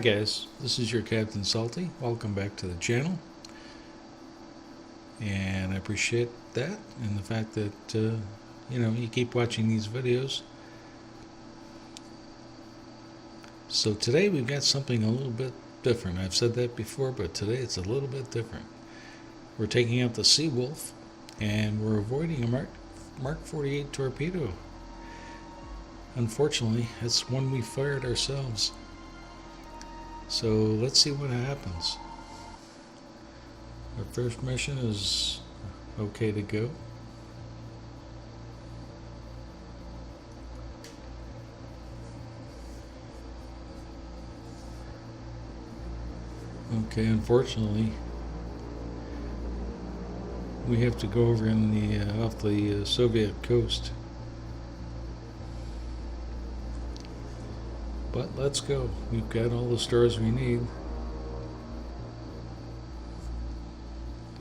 guys, this is your Captain Salty. Welcome back to the channel. And I appreciate that and the fact that you keep watching these videos. So today we've got something a little bit different. I've said that before, but today it's a little bit different. We're taking out the Sea Wolf and we're avoiding a Mark 48 torpedo. Unfortunately, it's one we fired ourselves. So let's see what happens. Our first mission is okay to go. Okay, unfortunately, we have to go over in the off the Soviet coast. But let's go. We've got all the stars we need.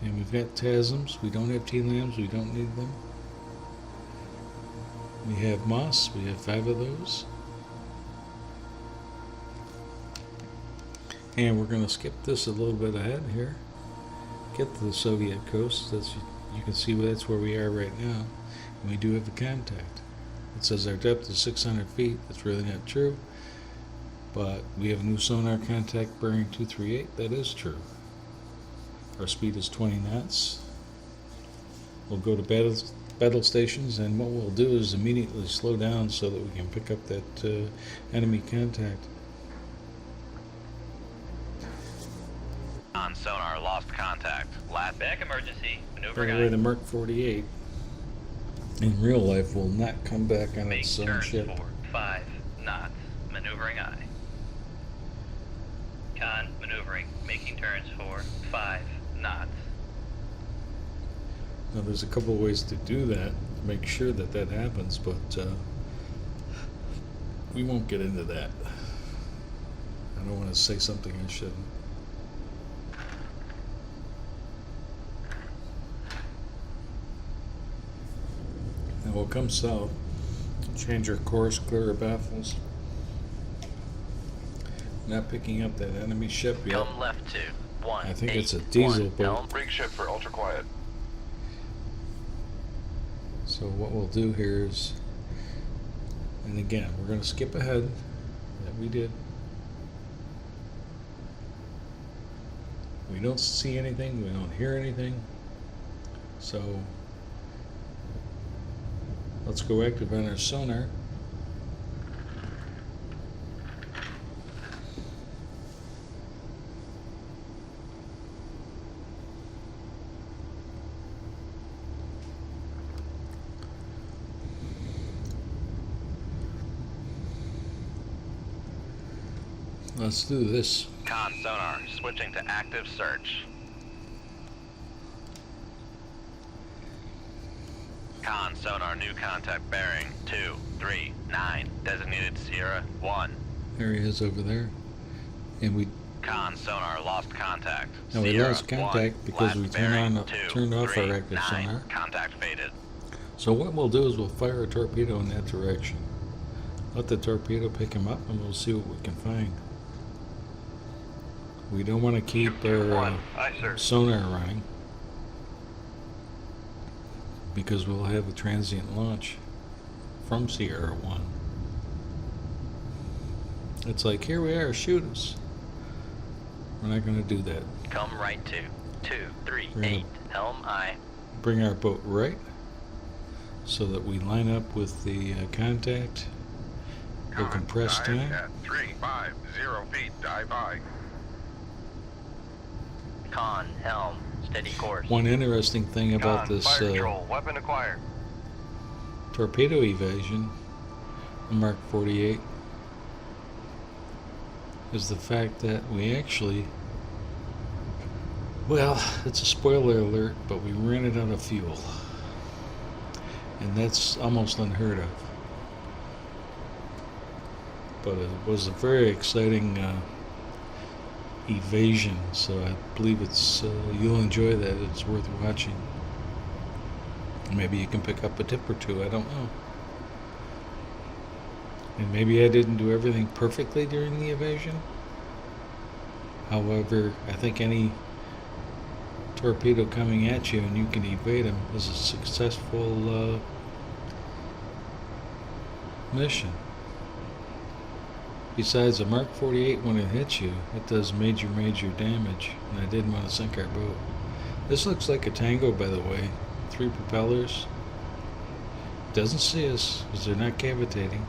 And we've got TASMs. We don't have T-LAMs. We don't need them. We have Moss. We have 5 of those. And we're going to skip this a little bit ahead here. Get to the Soviet coast. You can see that's where we are right now. And we do have a contact. It says our depth is 600 feet. That's really not true. But we have a new sonar contact bearing 238. That is true. Our speed is 20 knots. We'll go to battle stations, and what we'll do is immediately slow down so that we can pick up that enemy contact. On sonar, lost contact. Last back emergency. Maneuver By the way, the Mark 48 in real life will not come back on Make its own turns ship. for 5 knots. Maneuvering eye. Con maneuvering. Making turns for 5 knots. Now there's a couple of ways to do that, to make sure that that happens, but we won't get into that. I don't want to say something I shouldn't. Now we'll come south, change our course, clear our baffles. Not picking up that enemy ship yet. Come left to 1. I think it's a diesel boat. Brig ship for ultra quiet. So what we'll do here is, and again, we're going to skip ahead. That we did. We don't see anything. We don't hear anything. So let's go active on our sonar. Let's do this. Con sonar. Switching to active search. Con sonar. New contact bearing 239. Designated Sierra 1. There he is over there. And we Con sonar. Lost contact. Now we Sierra lost contact 1. because we Last bearing turned off our active 239. sonar. Contact faded. So what we'll do is we'll fire a torpedo in that direction. Let the torpedo pick him up and we'll see what we can find. We don't want to keep our sonar running because we'll have a transient launch from Sierra 1. It's like, here we are, shoot us. We're not going to do that. Come right to 238. Helm aye. Bring our boat right so that we line up with the contact. We'll compress time. At 350 feet, dive by. Con helm. Steady course. One interesting thing about this Fire control, weapon acquired. torpedo evasion, Mark 48, is the fact that we actually, well, it's a spoiler alert, but we ran it out of fuel. And that's almost unheard of. But it was a very exciting evasion, so I believe it's you'll enjoy that. It's worth watching. Maybe you can pick up a tip or two, I don't know. And maybe I didn't do everything perfectly during the evasion, However, I think any torpedo coming at you and you can evade them is a successful mission. Besides, a Mark 48, when it hits you, it does major damage, and I didn't want to sink our boat. This looks like a Tango, by the way. 3 propellers. Doesn't see us because they're not cavitating.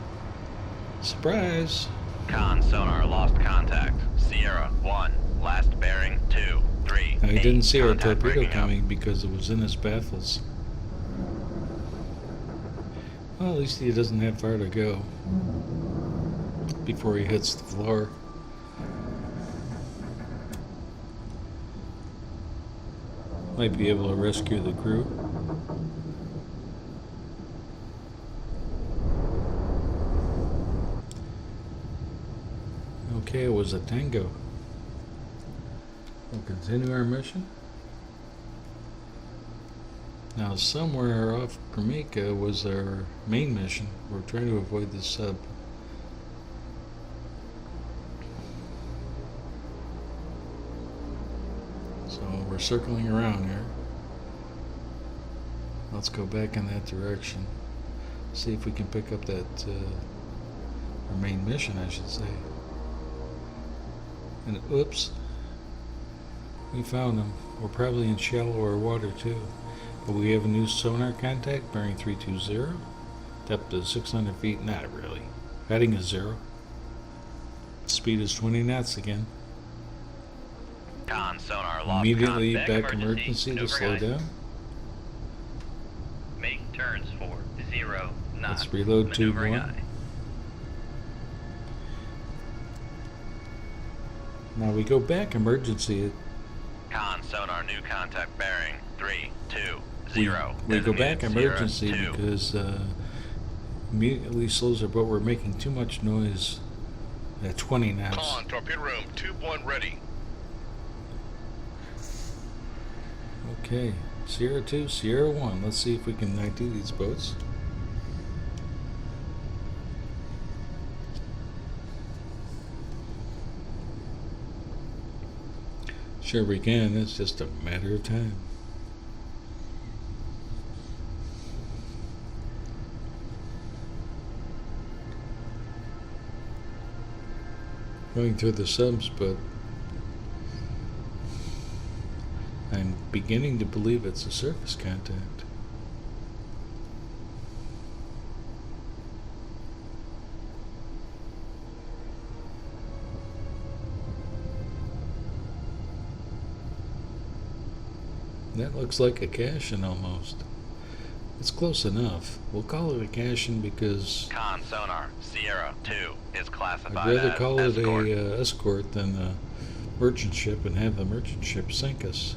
Surprise! Con sonar lost contact. Sierra 1, last bearing 2, 3. Now, he 8, didn't see our contact torpedo breaking up. coming because it was in his baffles. Well, at least he doesn't have far to go before he hits the floor. Might be able to rescue the crew. Okay, it was a Tango. We'll continue our mission. Now, somewhere off Kremika was our main mission. We're trying to avoid the sub. So we're circling around here. Let's go back in that direction. See if we can pick up that, our main mission, I should say. And oops, we found them. We're probably in shallower water too. But we have a new sonar contact, bearing 320. Depth is 600 feet, not really. Heading is 0. Speed is 20 knots again. Con sonar lost Immediately contact. back emergency to slow down. Make turns for 0 knots. Let's reload tube Maneuvering 1. eye. Now we go back emergency. Con sonar new contact bearing 3, 2, 0. We go back Designated Sierra emergency 2. because immediately slows our boat. We're making too much noise at 20 knots. Con, torpedo room, tube 1 ready. Okay, Sierra 2, Sierra 1. Let's see if we can ID these boats. Sure we can, it's just a matter of time. Going through the subs, but I'm beginning to believe it's a surface contact. That looks like a cash-in almost. It's close enough. We'll call it a cash-in because Con sonar Sierra 2 is classified I'd rather as call it escort. a escort than a merchant ship and have the merchant ship sink us.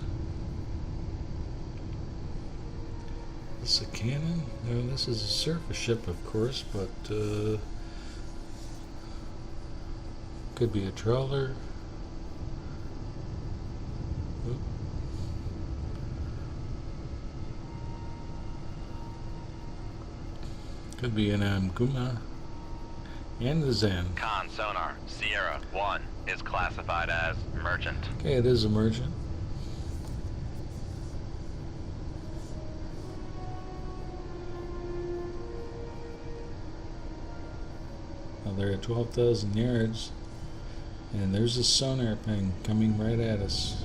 This a cannon? No, this is a surface ship, of course, but could be a trawler. Oop. Could be an Amguma and the Zen. Con sonar Sierra 1 is classified as merchant. Okay, it is a merchant. Well, they're at 12,000 yards, and there's a sonar ping coming right at us.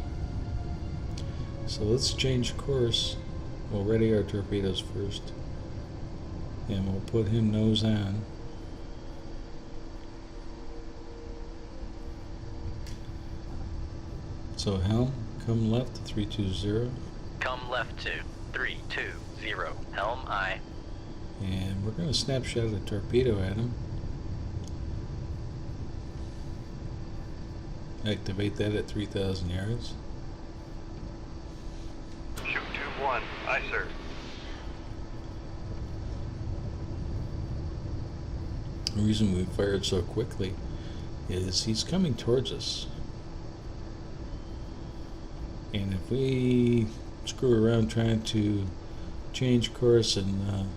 So let's change course. We'll ready our torpedoes first, and we'll put him nose on. So helm, come left to 320, Come left to 320. Helm aye. and we're going to snapshot a torpedo at him. Activate that at 3,000 yards. Shoot tube 1. Aye, sir. The reason we fired so quickly is he's coming towards us. And if we screw around trying to change course and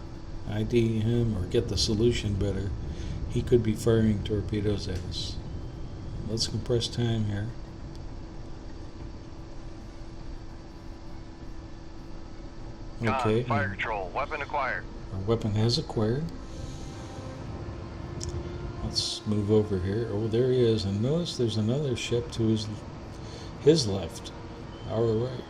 ID him or get the solution better, he could be firing torpedoes at us. Let's compress time here. Okay. Fire control. Weapon acquired. Our weapon has acquired. Let's move over here. Oh, there he is. And notice there's another ship to his left, our right.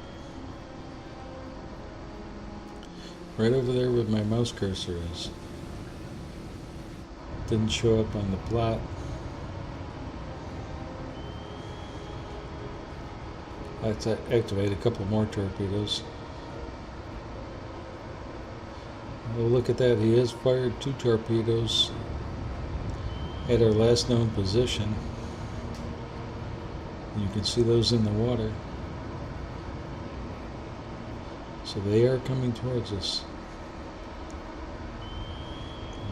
Right over there where my mouse cursor is. Didn't show up on the plot. Let's activate a couple more torpedoes. Well, look at that. He has fired 2 torpedoes at our last known position. You can see those in the water. So they are coming towards us.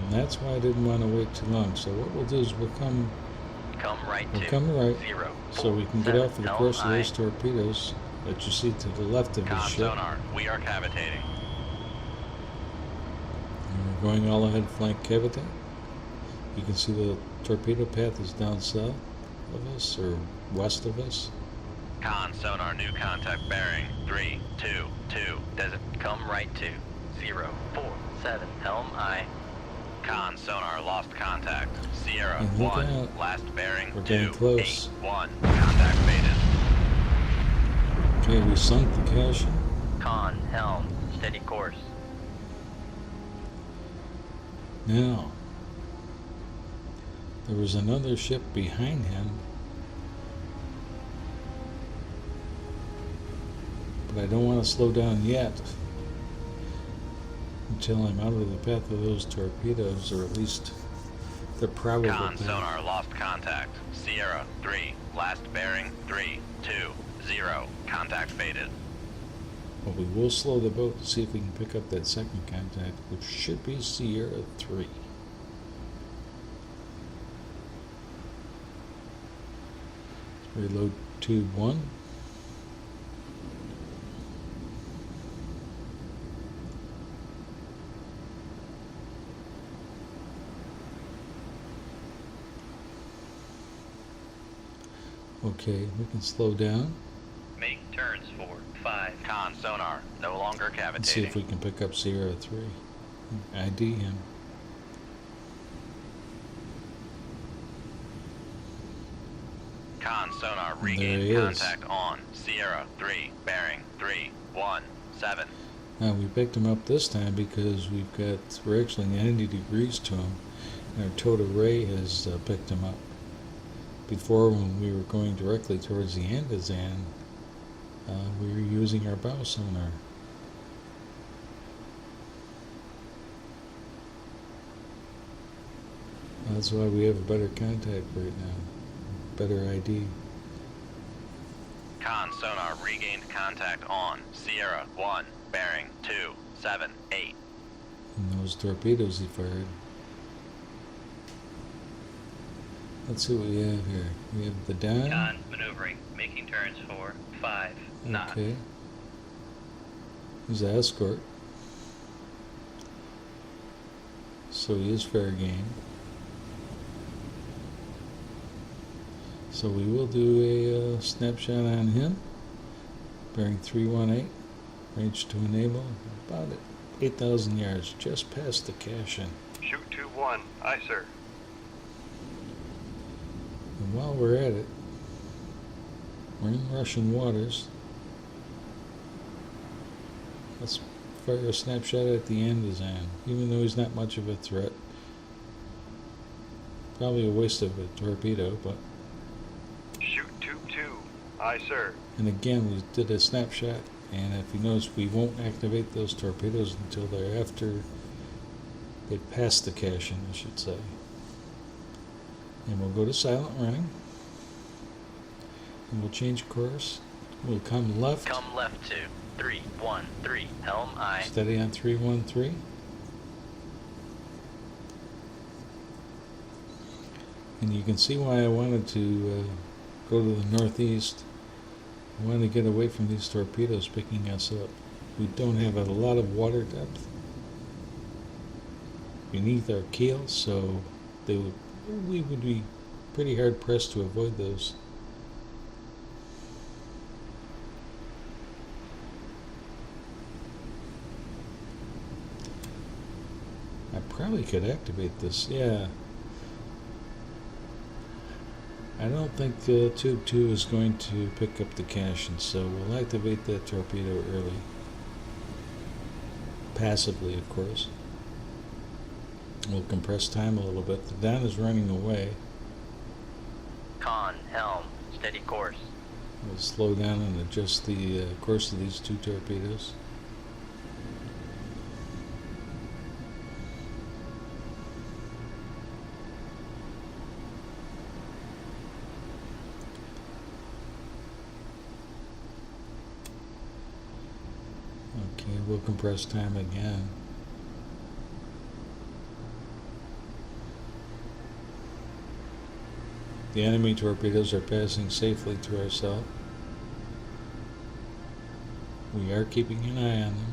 And that's why I didn't want to wait too long. So what we'll do is we'll come right We'll to come right 0, so we can get off of the course of those torpedoes that you see to the left of the Con ship. sonar, we are cavitating. And we're going all ahead flank cavitate. You can see the torpedo path is down south of us or west of us. Con sonar, new contact bearing 322. Come right to 047. Helm I. Con sonar, lost contact. Sierra And look 1, out. last bearing We're getting close. 281. Contact faded. Okay, we sunk the Cashin. Con, helm, steady course. Now, there was another ship behind him, but I don't want to slow down yet until I'm out of the path of those torpedoes, or at least the probable Con path. sonar, lost contact. Sierra 3, last bearing 320. Contact faded. But we will slow the boat to see if we can pick up that second contact, which should be Sierra 3. Reload tube 1. Okay, we can slow down Make turns for 5. Con sonar, no longer and see if cavitating. we can pick up Sierra 3. ID him. Con sonar, There he regain is. contact on. Sierra 3, bearing 317. Now we picked him up this time because we're actually 90 degrees to him, and our towed array has picked him up. Before, when we were going directly towards the Andazan, we were using our bow sonar. That's why we have a better contact right now, better ID. Con sonar, regained contact on. Sierra 1, bearing 278. And those torpedoes he fired. Let's see what we have here. We have the Don. Con maneuvering, making turns for 5 knots. Okay. He's an escort. So he is fair game. So we will do a snapshot on him. Bearing 318. Range to enable. About 8,000 yards. Just past the Cashin. Shoot 2-1. Aye, sir. And while we're at it, we're in Russian waters. Let's fire a snapshot at the Andazan, even though he's not much of a threat. Probably a waste of a torpedo, but... Shoot tube 2. Aye, sir. And again, we did a snapshot, and if you notice, we won't activate those torpedoes until they're after they pass the Cashin, I should say. And we'll go to silent running. And we'll change course. We'll come left. Come left to 313. Helm I. Steady on 313. And you can see why I wanted to go to the northeast. I wanted to get away from these torpedoes picking us up. We don't have a lot of water depth beneath our keel, so we would be pretty hard pressed to avoid those. Probably could activate this, yeah. I don't think Tube 2 is going to pick up the cash, and so we'll activate that torpedo early. Passively, of course. We'll compress time a little bit. The Don is running away. Con, helm, steady course. We'll slow down and adjust the course of these two torpedoes. Okay, we'll compress time again. The enemy torpedoes are passing safely to our south. We are keeping an eye on them.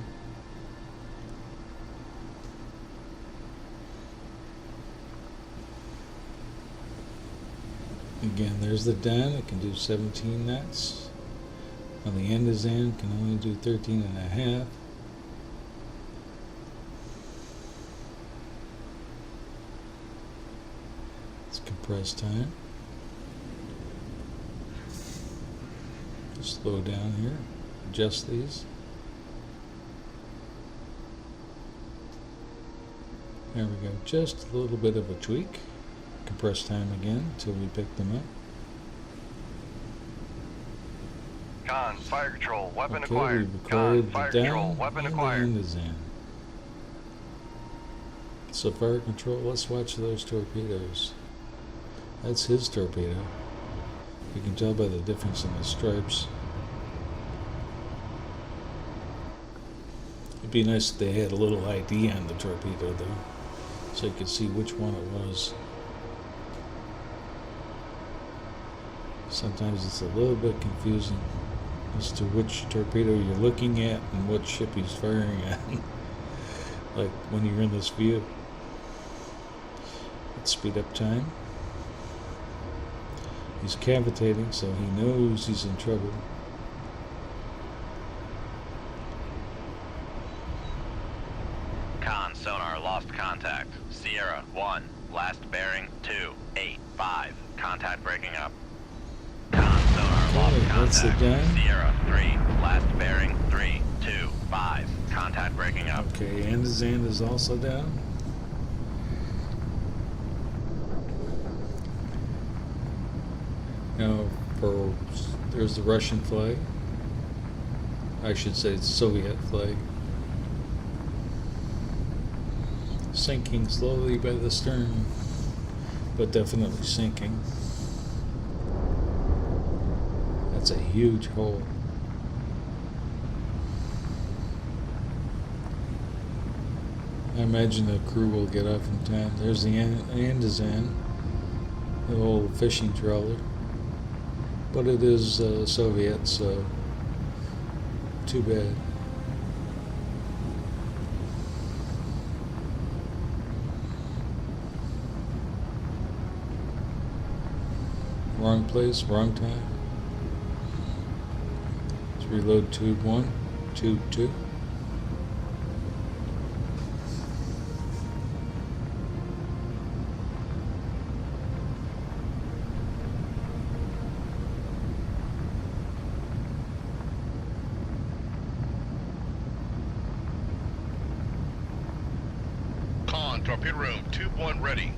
Again, there's the Don. It can do 17 knots. On the end is in, can only do 13 and a half. Let's compress time. Slow down here. Adjust these. There we go. Just a little bit of a tweak. Compress time again until we pick them up. Con, fire control, weapon Okay, acquired. we've Con, acquired fire the control, down weapon and acquired. the end is in. So fire control, let's watch those torpedoes. That's his torpedo. You can tell by the difference in the stripes. It'd be nice if they had a little ID on the torpedo though, so you could see which one it was. Sometimes it's a little bit confusing as to which torpedo you're looking at and what ship he's firing at. Like when you're in this view. Let's speed up time. He's cavitating, so he knows he's in trouble. Con, sonar, lost contact. Sierra, 1, last bearing, 285. Contact breaking up. Con, sonar, lost Okay, that's the contact. Don. Sierra, 3, last bearing, 325. Contact breaking up. Okay, and his end is also down. Now, there's the Russian flag. I should say it's Soviet flag. Sinking slowly by the stern, but definitely sinking. That's a huge hole. I imagine the crew will get off in time. There's the Andazan, the old fishing trawler. But it is Soviet, so too bad. Wrong place, wrong time. Let's reload tube 1, tube 2. Con, torpedo room, tube 1 ready.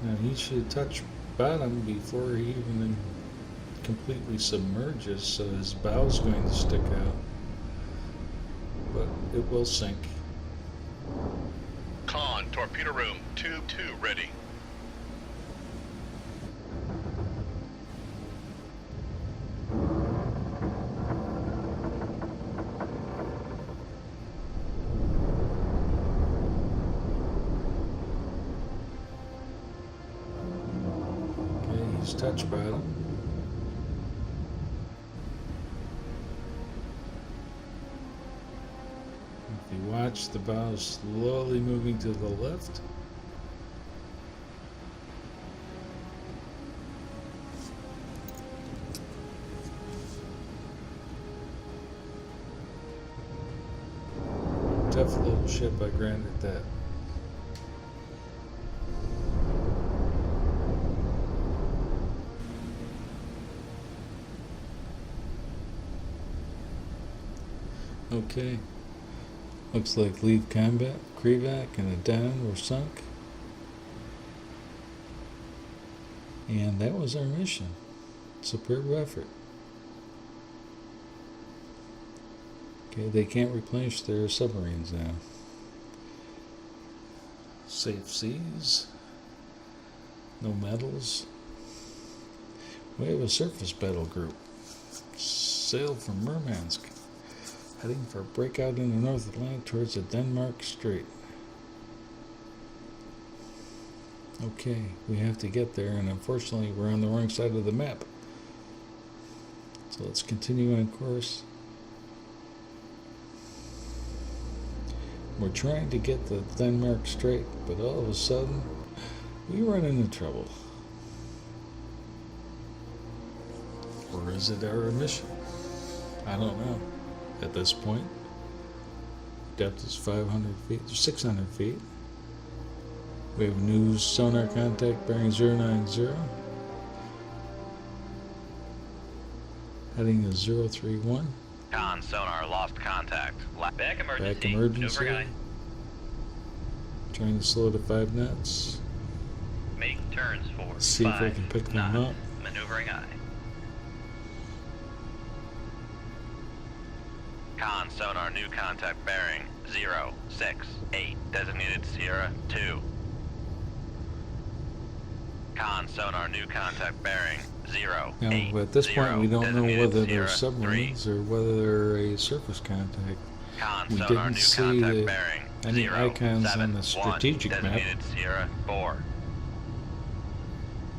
Now he should touch bottom before he even completely submerges, so his bow's going to stick out. But it will sink. Con, torpedo room, tube 2 ready. Okay, he's touch bottom. If you watch, the bow is slowly moving to the left. tough little ship, I grant it that. Okay. Looks like leave combat, Krevac, and a down were sunk. And that was our mission. Superb effort. Okay, they can't replenish their submarines now. Safe seas. No medals. We have a surface battle group. Sailed from Murmansk, heading for a breakout in the North Atlantic towards the Denmark Strait. Okay, we have to get there, and unfortunately we're on the wrong side of the map. So let's continue on course. We're trying to get the Denmark Strait, but all of a sudden we run into trouble. Or is it our mission? I don't know. At this point, depth is 500 feet, 600 feet. We have new sonar contact bearing 090. Heading is 031. Con sonar lost contact. Back emergency. Back emergency. Maneuvering aye. Trying to slow to 5 knots. Make turns for See if I 5 can pick them knots. up. Maneuvering aye. Con sonar new contact bearing 068. Designated Sierra 2. Con sonar new contact bearing 080. Now, at this point, we don't know whether they're Sierra submarines or whether they're a surface contact. Con We sonar didn't new see contact bearing any icons on the 071. strategic map. Designated Sierra 4.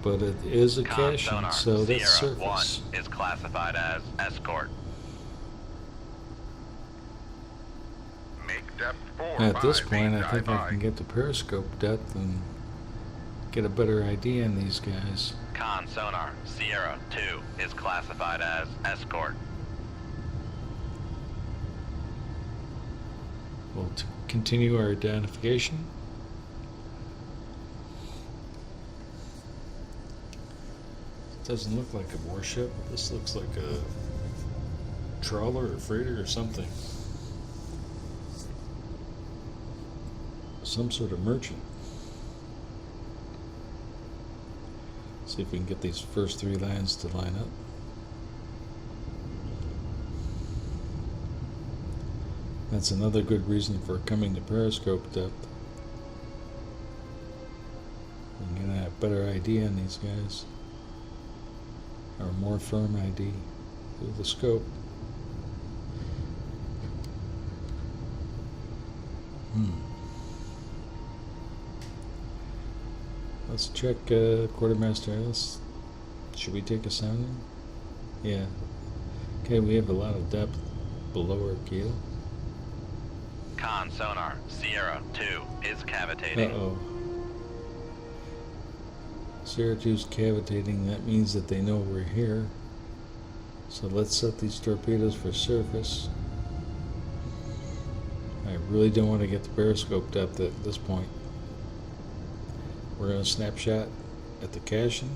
But it is a Con caching, sonar so that's Sierra surface. 1 is classified as escort. Make depth 4. At this 5, point, I dive think I high. can get the periscope depth and get a better idea on these guys. Con sonar Sierra 2 is classified as escort. We'll continue our identification. It doesn't look like a warship. This looks like a trawler or freighter or something. Some sort of merchant. See if we can get these first 3 lines to line up. That's another good reason for coming to periscope depth. We can get a better idea on these guys. Or a more firm ID through the scope. Let's check quartermaster. Should we take a sounding? Yeah. Okay, we have a lot of depth below our keel. Con sonar Sierra 2 is cavitating. Uh-oh. Sierra 2's cavitating. That means that they know we're here. So let's set these torpedoes for surface. I really don't want to get the periscope depth at this point. We're going to snapshot at the caching.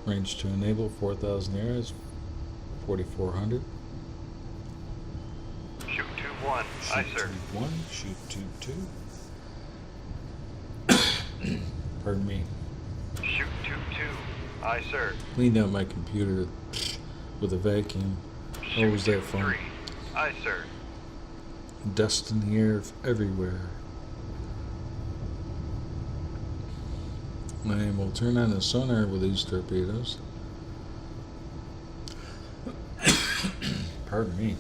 Range to enable 4,000 yards, 4,400. Shoot 2-1. Aye, Shoot sir. 2-1, shoot 2-2. Pardon me. Shoot 2-2. Aye, sir. Cleaned out my computer with a vacuum. Shoot was that fun? 2-3. Aye, sir. Dust in the air everywhere. And we'll turn on the sonar with these torpedoes. Pardon me.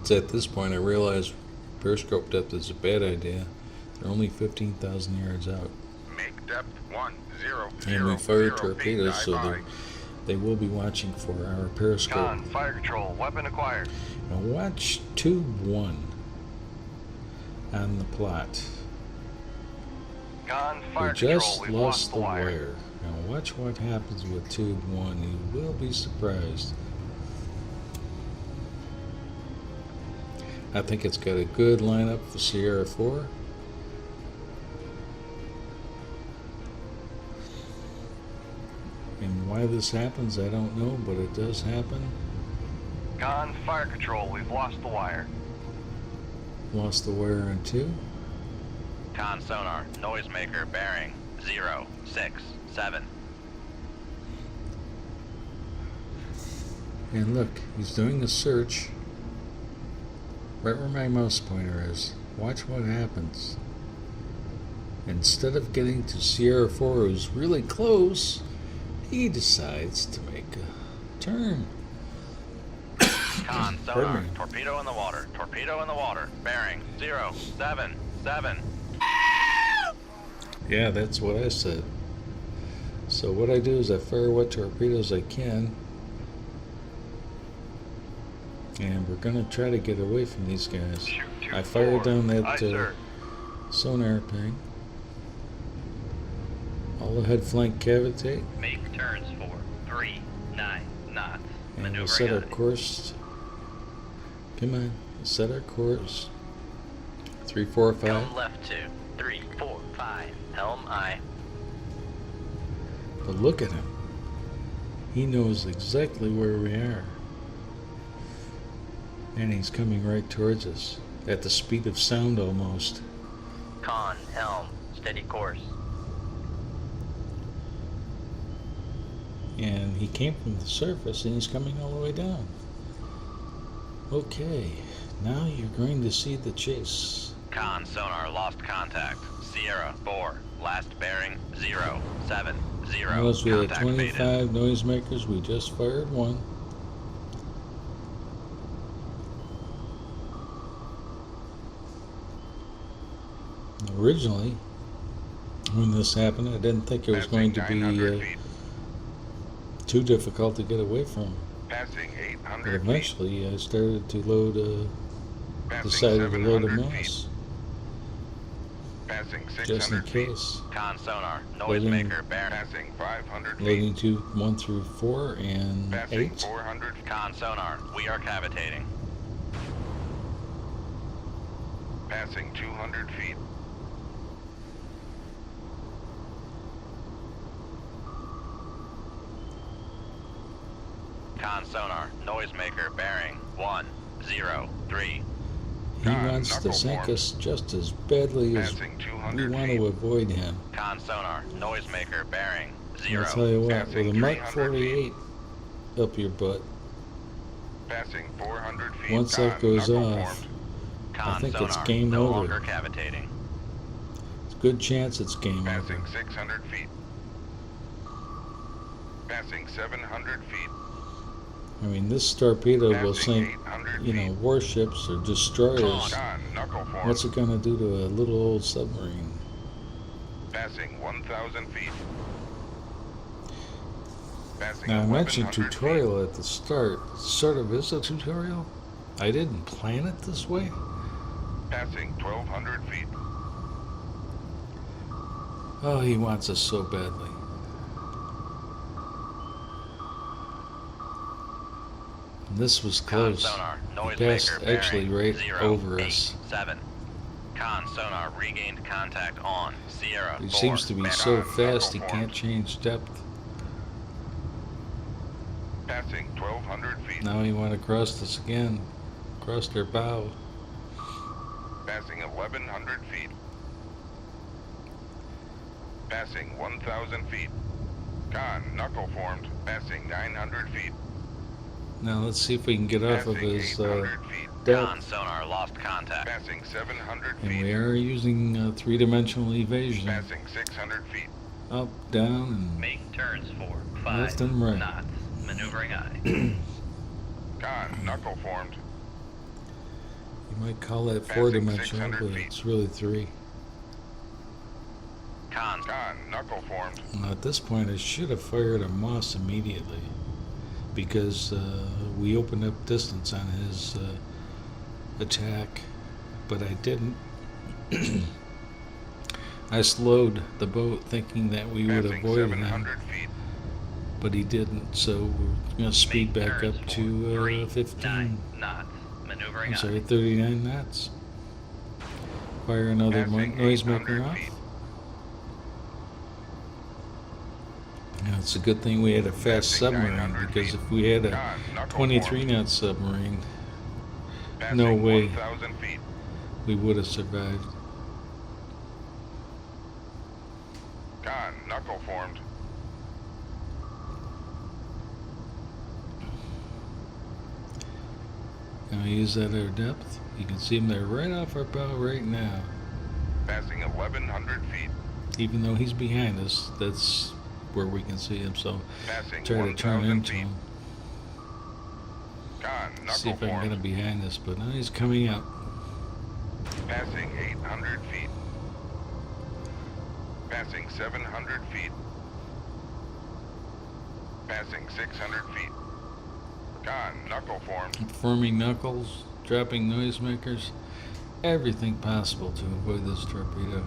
It's at this point I realize periscope depth is a bad idea. They're only 15,000 yards out. Make depth 1, 0, And we fire torpedoes, so they will be watching for our periscope. Con, fire control. Weapon acquired. Now watch Tube 1 on the plot. Con, We fire control, just we've lost the wire. wire. Now watch what happens with tube 1. You will be surprised. I think it's got a good lineup for Sierra 4. And why this happens, I don't know, but it does happen. Con, fire control, we've lost the wire. Lost the wire on 2. Con sonar, noisemaker bearing 067. And look, he's doing a search right where my mouse pointer is. Watch what happens. Instead of getting to Sierra 4, who's really close, he decides to make a turn. Con Pardon sonar, me. torpedo in the water, torpedo in the water, bearing 077. Yeah, that's what I said. So what I do is I fire what torpedoes I can. And we're going to try to get away from these guys. Shoot tube I fired 4. down that Aye, sir. sonar ping. All ahead flank cavitate. Make turns for 39 knots. And we'll set our course. Come on, set our course. 345. Helm left 2, 3, 4, 5. Helm I. But look at him. He knows exactly where we are. And he's coming right towards us. At the speed of sound almost. Con, helm, steady course. And he came from the surface and he's coming all the way down. Okay, now you're going to see the chase. Con sonar lost contact. Sierra 4, last bearing 070. Notice we had Contact 25 faded. noisemakers, we just fired one. Originally, when this happened, I didn't think it was going to Passing be 900 feet. too difficult to get away from. Passing But 800 feet. eventually, I started to load, Passing decided to load a 700 feet. mouse, Passing just in 600 feet. case. Con sonar, Loading. noisemaker bearing. Passing 500 feet. Loading to 1 through 4 and Passing 8. 400 feet. Con sonar, we are cavitating. Passing 200 feet. Con sonar, noisemaker bearing 103. He God, wants to knuckle sink form. us just as badly as Passing we 200 want feet. to avoid him. Con sonar, noisemaker bearing And I'll tell you what, with a Passing Mark 300 48 up your butt, Passing 400 feet. once that goes knuckle off, formed. Con think it's sonar, game no over. longer cavitating. it's a good chance it's game over. Passing 600 feet. Passing 700 feet. I mean, this torpedo will Passing sink, 800 you feet. know, warships or destroyers. Con, knuckle formed. What's it going to do to a little old submarine? Passing 1,000 feet. Passing Now, I mentioned 1,100 tutorial at the start. It sort of is a tutorial. I didn't plan it this way. feet. Passing 1,200 feet. Oh, he wants us so badly. This was Con close. sonar, He passed noisemaker actually bearing right over us. 087. Con sonar regained contact on Sierra He 4. seems to be Man so on, fast he knuckle can't formed. change depth. Passing 1,200 feet. Now he went across us again. Crossed our bow. Passing 1,100 feet. Passing 1,000 feet. Con, knuckle formed. Passing 900 feet. Now let's see if we can get off of Passing his 800 feet. Con depth. sonar lost contact. Passing 700 And feet. we are using three-dimensional evasion. Passing 600 feet. Up, down, and Make turns for Left 5 and right. knots. Maneuvering I. Con, knuckle formed. you might call that Passing four-dimensional, 600 but feet. it's really three. Con Con, knuckle formed. Now, at this point, I should have fired a Moss immediately because we opened up distance on his attack, but I didn't. I slowed the boat thinking that we would Passing avoid him, 700 feet. but he didn't, so we're going to speed Make back turns up for to 15. 39 knots. Maneuvering I'm on. sorry, 39 knots. Fire another Passing noisemaker 800 off. feet. Now, it's a good thing we had a fast Passing submarine, 900 because feet. if we had a Con, knuckle 23 formed. knot submarine, Passing no way 1,000 feet. we would have survived. Con, knuckle formed. Now use that at our depth. You can see him there right off our bow right now. Passing 1,100 feet. Even though he's behind us, that's where we can see him, so Passing try to turn 1,000 into feet. him. Con, See knuckle if I can get him formed. behind us, but now he's coming up. Passing 800 feet. Passing 700 feet. Passing 600 feet. Con, knuckle formed. Forming knuckles, dropping noisemakers, everything possible to avoid this torpedo.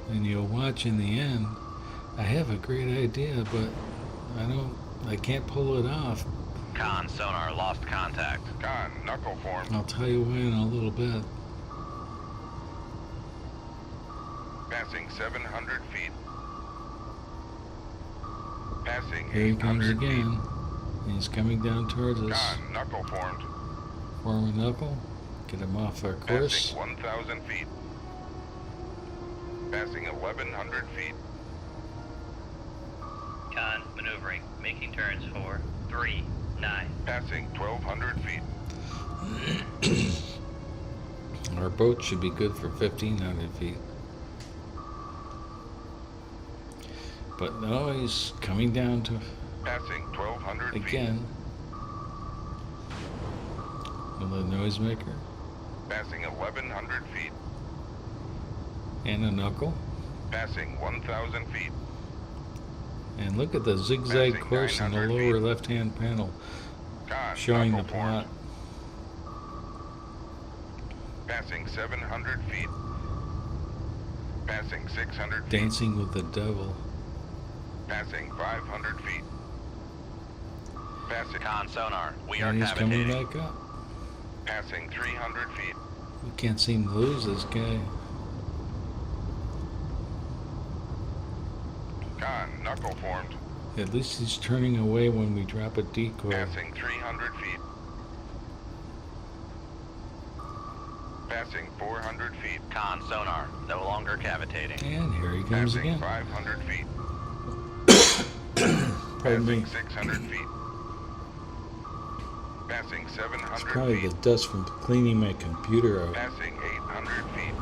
And you'll watch in the end. I have a great idea, but I can't pull it off. Con sonar lost contact. Con, knuckle formed. I'll tell you why in a little bit. Passing 700 feet. Passing Here he comes 800 feet. again. And he's coming down towards us. Con, knuckle formed. Form a knuckle. Get him off our course. Passing 1,000 feet. Passing 1,100 feet. Con maneuvering. Making turns for 3, 9. Passing 1,200 feet. Our boat should be good for 1,500 feet. But no, he's coming down to Passing 1,200 feet. again. With a noisemaker Passing 1,100 feet. and a knuckle. Passing 1,000 feet. And look at the zigzag Passing course in the 900 lower feet. left-hand panel, Con, showing the knuckle formed. plot. Passing 700 feet. Passing 600 feet. Dancing with the devil. Passing 500 feet. Passing, Con sonar. We are And he's coming cavitating. back up. passing 300 feet. We can't seem to lose this guy. Con, knuckle formed. At least he's turning away when we drop a decoy. Passing 300 feet. Passing 400 feet. Con sonar. No longer cavitating. And here he comes Passing again. 500 feet. Pardon me. Passing 600 feet. Passing 700 It's probably feet. the dust from cleaning my computer out. Passing 800 feet.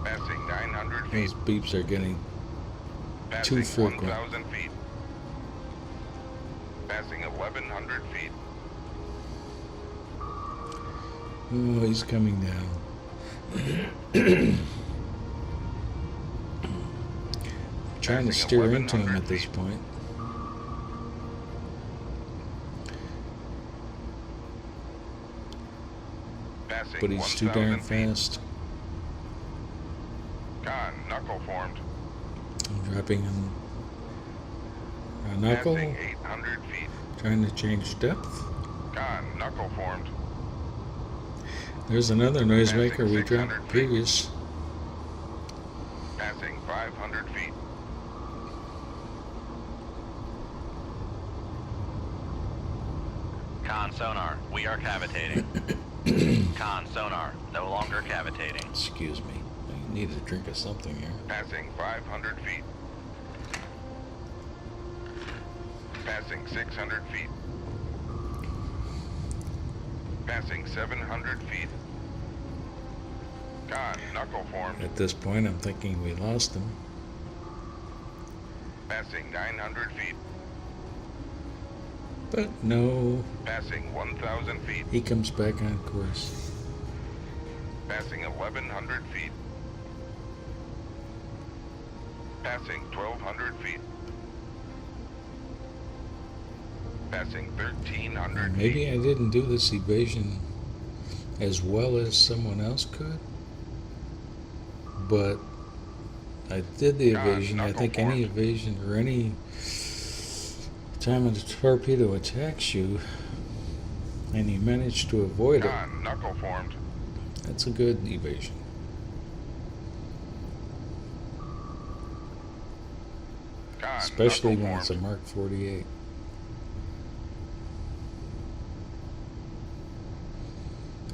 Passing 900 feet. Those beeps are getting Passing too frequent. 1,000 feet. Passing 1,100 feet. Oh, he's coming down. Trying to Passing steer into him 1,100 at this feet. point. Passing But he's too darn 1,000 feet. fast. Con, knuckle formed. I'm dropping him a knuckle, Passing 800 feet. trying to change depth. Con, knuckle formed. There's another noisemaker Passing we 600 dropped feet. previous. Passing 500 feet. Con sonar. We are cavitating. Con sonar. No longer cavitating. Excuse me. I need a drink of something here. Passing 500 feet. Passing 600 feet. Passing 700 feet. Con, knuckle formed. At this point, I'm thinking we lost him. Passing 900 feet. But no, Passing 1,000 feet. he comes back on course. Passing 1,100 feet. Passing 1,200 feet. Passing 1,300 Maybe feet. I didn't do this evasion as well as someone else could, but I did the evasion. I think any evasion or any time a torpedo attacks you and you manage to avoid it, Con, knuckle formed. that's a good evasion. Con, Especially knuckle when it's a formed. Mark 48.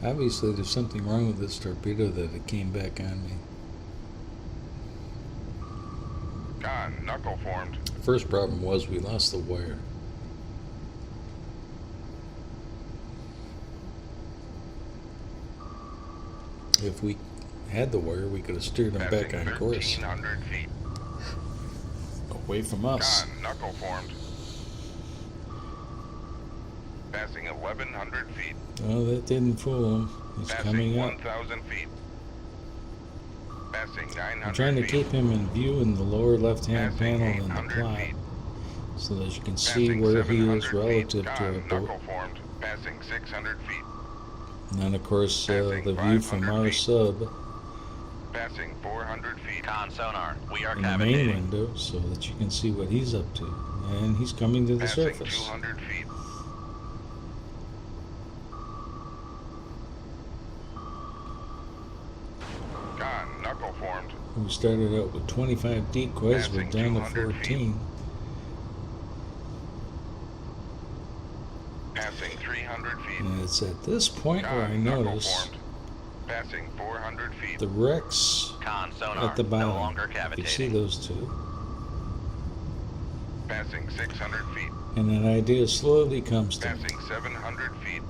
Obviously, there's something wrong with this torpedo that it came back on me. Con, knuckle formed. The first problem was we lost the wire. If we had the wire, we could have steered them back Passing on course, 1,300 feet. away from us. Con, knuckle formed. Passing 1,100 feet. Oh, that didn't fool him. He's Passing coming up. 1,000 feet. Passing 900 I'm trying to feet. keep him in view in the lower left-hand Passing panel in the 800 plot, feet. so that you can see Passing where he 700 is relative feet. to our Con, boat. knuckle formed. Passing 600 feet. And then, of course, Passing the view from 500 our feet. sub Passing 400 feet. Con sonar, we are in the main cavitating. window, so that you can see what he's up to. And he's coming to the Passing surface. 200 feet. Con, knuckle formed. We started out with 25 decoys, we're Passing down to 200 feet. 14. Passing 300 feet. And it's at this point where I Con, knuckle notice formed. Passing 400 feet. the wrecks Con sonar, at the no bottom. longer You see cavitating. those two. Passing 600 feet. And an idea slowly comes to me. Passing 700 feet.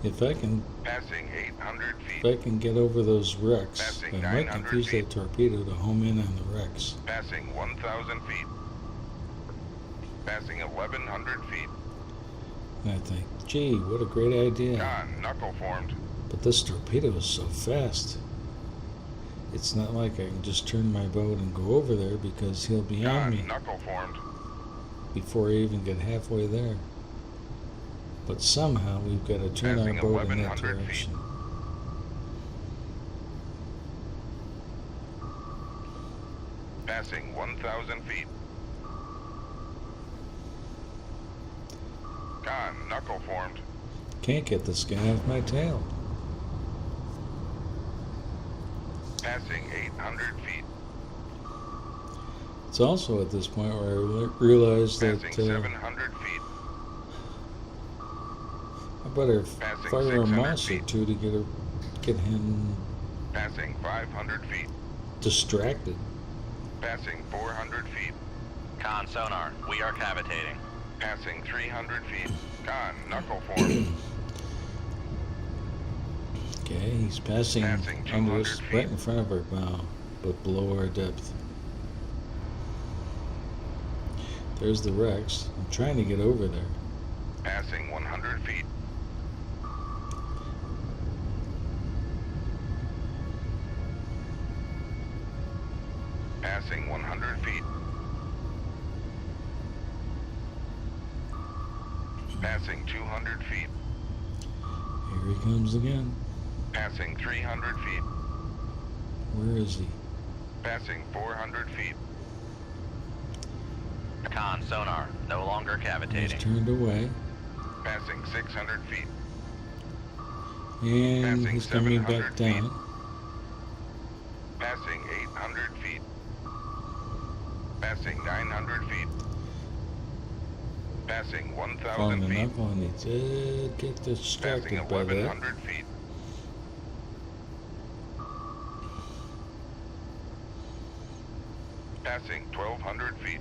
If I can Passing 800 If feet. I can get over those wrecks, Passing I might 900 confuse feet. that torpedo to home in on the wrecks. Passing 1,000 feet. Passing 1,100 feet. And I think, gee, what a great idea. Con, knuckle formed. But this torpedo is so fast. It's not like I can just turn my boat and go over there because he'll be on me Con, knuckle formed. before I even get halfway there. But somehow we've got to turn our Passing boat in that 1,100 feet. direction. Passing 1,000 feet. Con, knuckle formed. Can't get the skin off my tail. Passing 800 feet. It's also at this point where I realized that Passing 700 feet. I better Passing fire a 600 mouse or feet. two to get him Passing 500 feet. distracted. Passing 400 feet. Con sonar, we are cavitating. Passing 300 feet. Con, knuckle formed. Okay, he's passing Passing under 200 us, feet. right in front of our bow, but below our depth. There's the wrecks. I'm trying to get over there. Passing 100 feet. Passing 100 feet. Passing 200 feet. Here he comes again. Passing 300 feet. Where is he? Passing 400 feet. Con sonar, no longer He's cavitating. turned away, Passing 600 feet. and Passing he's coming 700 back feet. down. Passing 800 feet. Passing 900 feet. Passing Following 1,000 the feet. knuckle, and he did get Passing distracted by that. 1,100 feet. Passing 1,200 feet.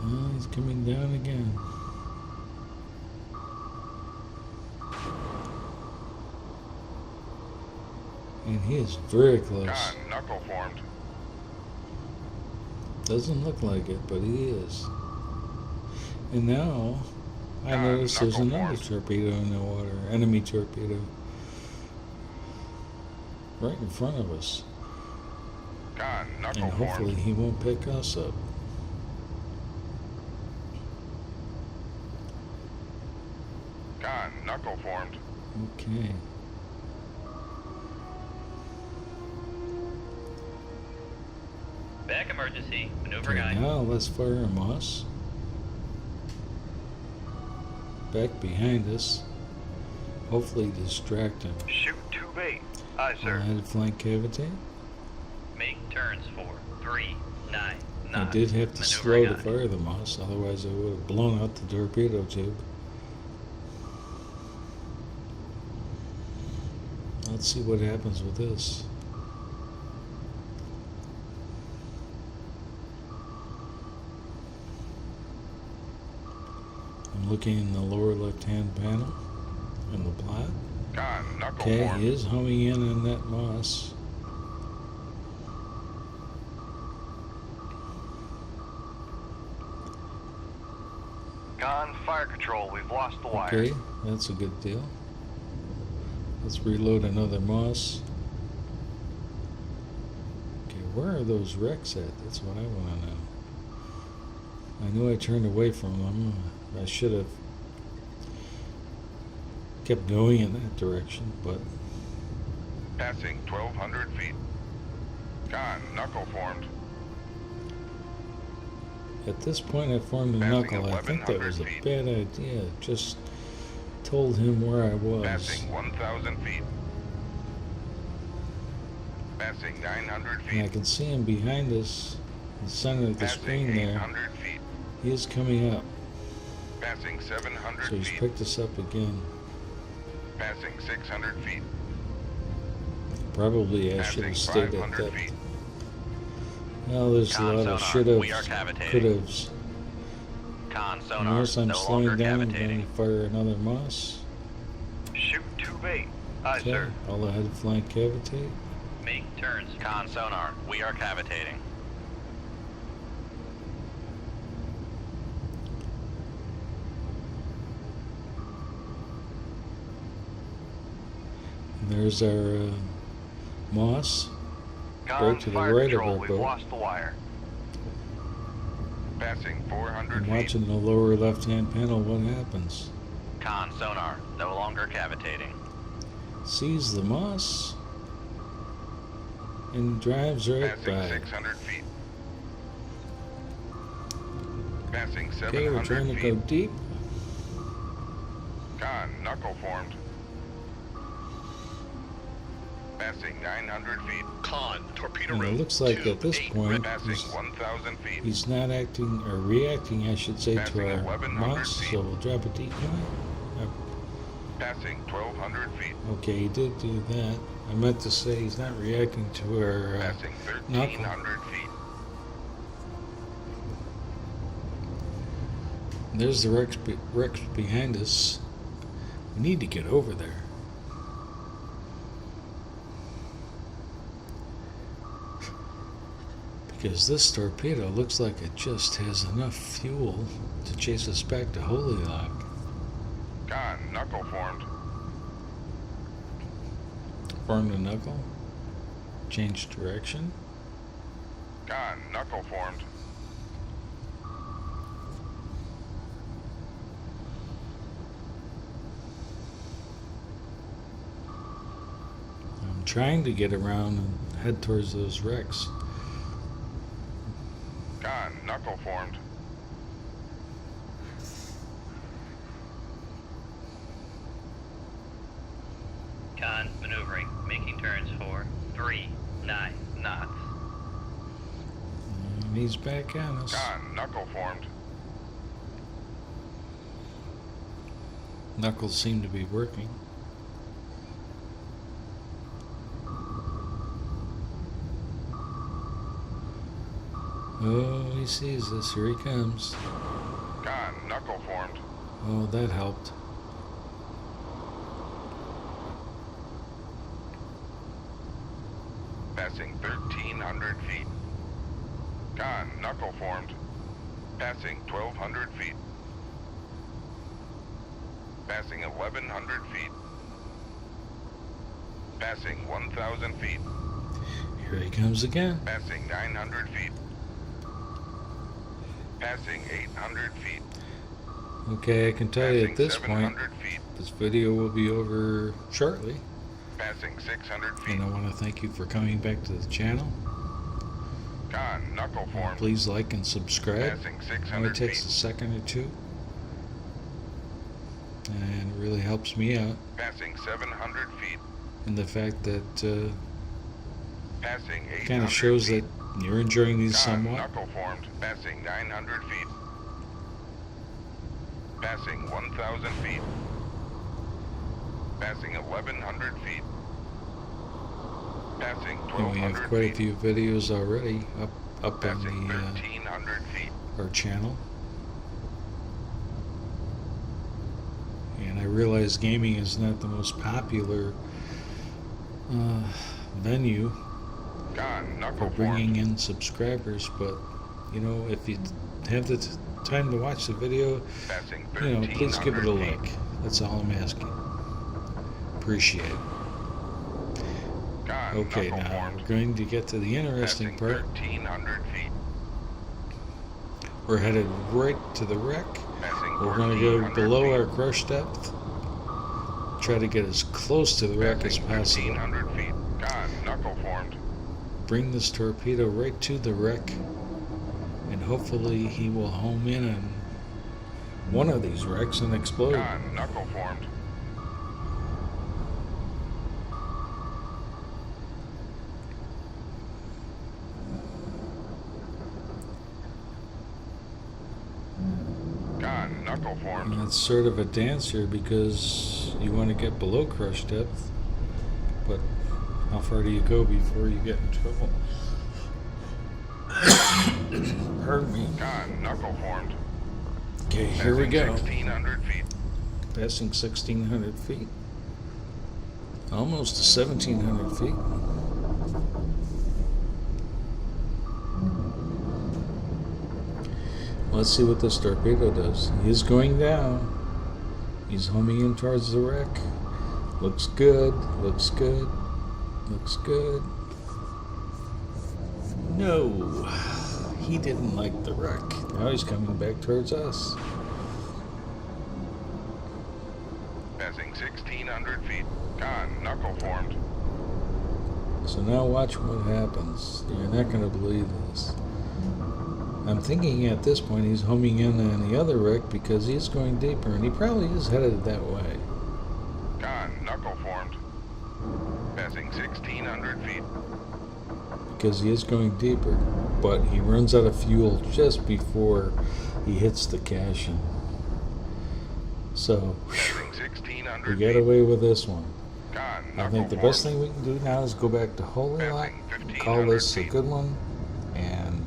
Oh, he's coming down again. And he is very close. Con, knuckle formed. Doesn't look like it, but he is. And now I Con, notice there's knuckle another formed. torpedo in the water, enemy torpedo, right in front of us. Con, knuckle And hopefully formed. he won't pick us up. Con, knuckle formed. Okay. Back emergency. Maneuver Okay, guide. now let's fire a Moss. Back behind us. Hopefully distract him. Shoot tube 8. Aye, sir. Head flank cavity. Make turns for 3, 9 knots. I did have to Maneuver slow to guide. fire the Moss, otherwise I would have blown out the torpedo tube. Let's see what happens with this. I'm looking in the lower left-hand panel in the plot. Con, knuckle Okay, formed. he is homing in on that Moss. Con, fire control. We've lost the wire. Okay, that's a good deal. Let's reload another Moss. Okay, where are those wrecks at? That's what I want to know. I knew I turned away from them. I should have kept going in that direction, but Passing 1,200 feet. Con, knuckle formed. at this point I formed a Passing knuckle. I think that was a 1,100 feet. bad idea. Just told him where I was. Passing 1,000 feet. Passing 900 And I feet. can see him behind us, in the center of the Passing screen there. 800 feet. He is coming up. Passing 700 So he's feet. picked us up again. Passing 600 feet. Probably I should Passing have stayed at 500 that. feet. Well, there's a Con lot sonar, of should we are haves, cavitating. could haves. Con sonar. Unless I'm no slowing longer down, cavitating. then fire another Moss. Shoot tube 8. Aye, Okay, sir. all ahead flank cavitate. Make turns. Con sonar. We are cavitating. There's our Moss. Con, Right to the fire right of control. our We've boat. lost the wire. Passing 400 I'm feet. watching the lower left-hand panel. What happens? Con sonar. No longer cavitating. Sees the Moss and drives right Passing by. 600 feet. Passing Okay, we're 700 trying to go feet. deep. Con, knuckle formed. Passing 900 feet. Con, torpedo And it room. looks like at this 2-8, point Passing he's 1,000 feet. He's not acting, or reacting, I should say, Passing to our 1,100 Moss, feet. so we'll drop a decoy. Passing 1,200 feet. Okay, he did do that. I meant to say he's not reacting to our Passing knuckle. 1,300 feet. There's the wrecks behind us. We need to get over there. Because this torpedo looks like it just has enough fuel to chase us back to Holy Lock. Con, knuckle formed. Formed a knuckle. Changed direction. Con, knuckle formed. I'm trying to get around and head towards those wrecks. Con, knuckle formed. Con maneuvering. Making turns for 3, 9 knots. And he's back on us. Con, knuckle formed. Knuckles seem to be working. Oh, he sees us. Here he comes. Con, knuckle formed. Oh, that helped. Passing 1,300 feet. Con, knuckle formed. Passing 1,200 feet. Passing 1,100 feet. Passing 1,000 feet. Here he comes again. Passing 900 feet. Passing 800 feet. Okay, I can tell you Passing at this point, 700 feet. This video will be over shortly, Passing 600 feet. and I want to thank you for coming back to the channel. Con, knuckle formed. Please like and subscribe. Passing It 600 only takes feet. a second or two, and it really helps me out. Passing 700 feet. And the fact that Passing 800 kind of shows feet. that you're enjoying these Con, somewhat. knuckle formed. Passing 900 feet. Passing 1,000 feet. Passing 1,100 feet. Passing And we have 1,200 quite a feet. few videos already up Passing on the 1,300 feet. our channel. And I realize gaming is not the most popular venue Con, for knuckle bringing formed. in subscribers, but you know, if you have the time to watch the video, Passing you know, please give it a 1,300 feet. like. That's all I'm asking. Appreciate it. Con, Okay, knuckle now formed. we're going to get to the interesting Passing part. 1,300 feet. We're headed right to the wreck. Passing We're going to go 1,400 below feet. our crush depth. Try to get as close to the wreck as Passing possible. 1,500 feet. Con, knuckle formed. Bring this torpedo right to the wreck, and hopefully he will home in on one of these wrecks and explode. Con, knuckle formed. Con, knuckle formed. And it's sort of a dance here because you want to get below crush depth, but how far do you go before you get in trouble? Pardon me. Con, knuckle formed. Okay, here we go. 1,600 feet. Passing 1,600 feet. Almost to 1,700 feet. Let's see what this torpedo does. He is going down. He's homing in towards the wreck. Looks good. Looks good. Looks good. No. He didn't like the wreck. Now he's coming back towards us. Passing 1,600 feet. Con, knuckle formed. So now watch what happens. You're not going to believe this. I'm thinking at this point he's homing in on the other wreck because he's going deeper, and he probably is headed that way. Con, knuckle formed. Passing 1,600 feet. Because he is going deeper, but he runs out of fuel just before he hits the cache. So, Passing we 1,600 got feet. away with this one. Con, I knuckle think the formed. best thing we can do now is go back to Holy Lot Passing and call 1,500 this a feet. good one, and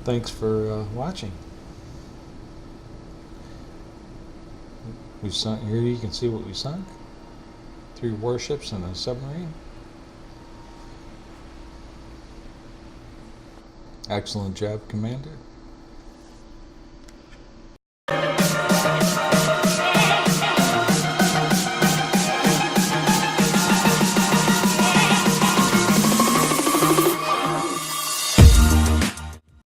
thanks for watching. We've sunk, here you can see what we sunk. 3 warships and a submarine. Excellent job, Commander.